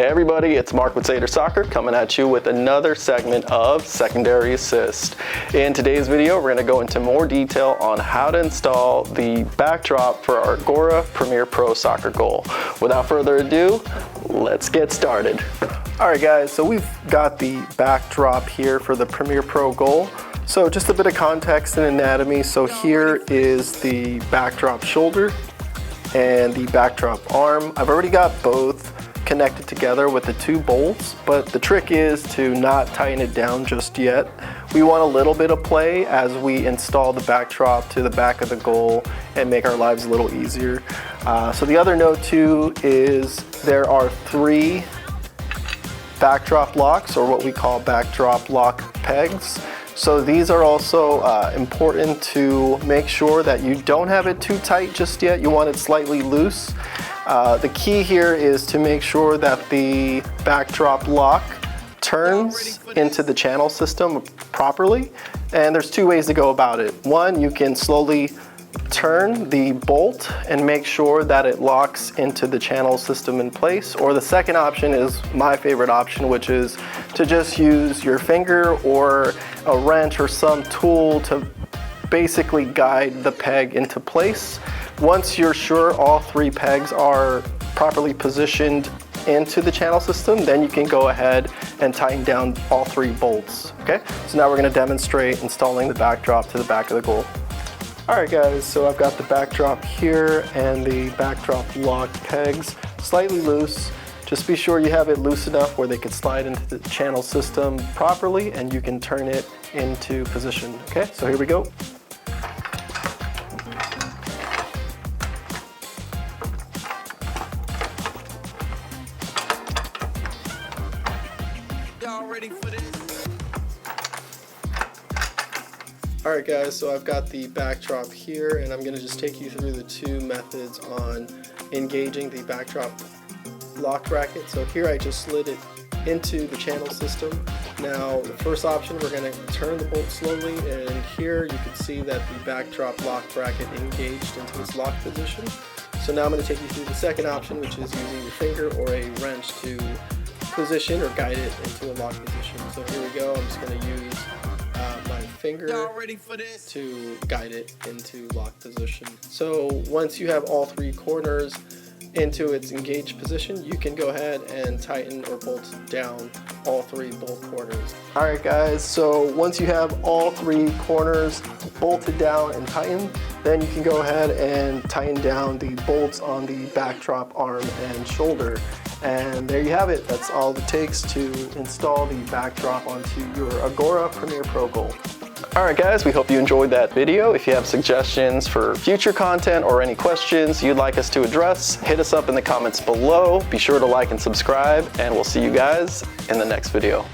Hey everybody, it's Mark with Zader Soccer coming at you with another segment of Secondary Assist. In today's video, we're going to go into more detail on how to install the backdrop for our Agora Premiere Pro Soccer goal. Without further ado, let's get started. Alright guys, so we've got the backdrop here for the Premiere Pro goal. So just a bit of context and anatomy. So here is the backdrop shoulder and the backdrop arm. I've already got both connected together with the two bolts, but the trick is to not tighten it down just yet. We want a little bit of play as we install the backdrop to the back of the goal and make our lives a little easier. So the other note too is there are 3 backdrop locks, or what we call backdrop lock pegs. So these are also important to make sure that you don't have it too tight just yet. You want it slightly loose. The key here is to make sure that the backdrop lock turns into the channel system properly. And there's 2 ways to go about it. One, you can slowly turn the bolt and make sure that it locks into the channel system in place. Or the second option is my favorite option, which is to just use your finger or a wrench or some tool to basically guide the peg into place. Once you're sure all 3 pegs are properly positioned into the channel system, then you can go ahead and tighten down all 3 bolts. Okay, so now we're going to demonstrate installing the backdrop to the back of the goal. Alright guys, so I've got the backdrop here and the backdrop lock pegs slightly loose. Just be sure you have it loose enough where they can slide into the channel system properly and you can turn it into position. Okay, so here we go. Alright guys, so I've got the backdrop here and I'm going to just take you through the 2 methods on engaging the backdrop lock bracket. So here I just slid it into the channel system. Now the first option, we're going to turn the bolt slowly, and here you can see that the backdrop lock bracket engaged into its lock position. So now I'm going to take you through the second option, which is using your finger or a wrench to position or guide it into a lock position. So here we go, I'm just going to use my finger to guide it into lock position. So once you have all 3 corners into its engaged position, you can go ahead and tighten or bolt down all 3 bolt corners. Alright guys, so once you have all 3 corners bolted down and tightened, then you can go ahead and tighten down the bolts on the backdrop arm and shoulder. And there you have it. That's all it takes to install the backdrop onto your Agora Premiere Pro goal. Alright guys, we hope you enjoyed that video. If you have suggestions for future content or any questions you'd like us to address, hit us up in the comments below. Be sure to like and subscribe, and we'll see you guys in the next video.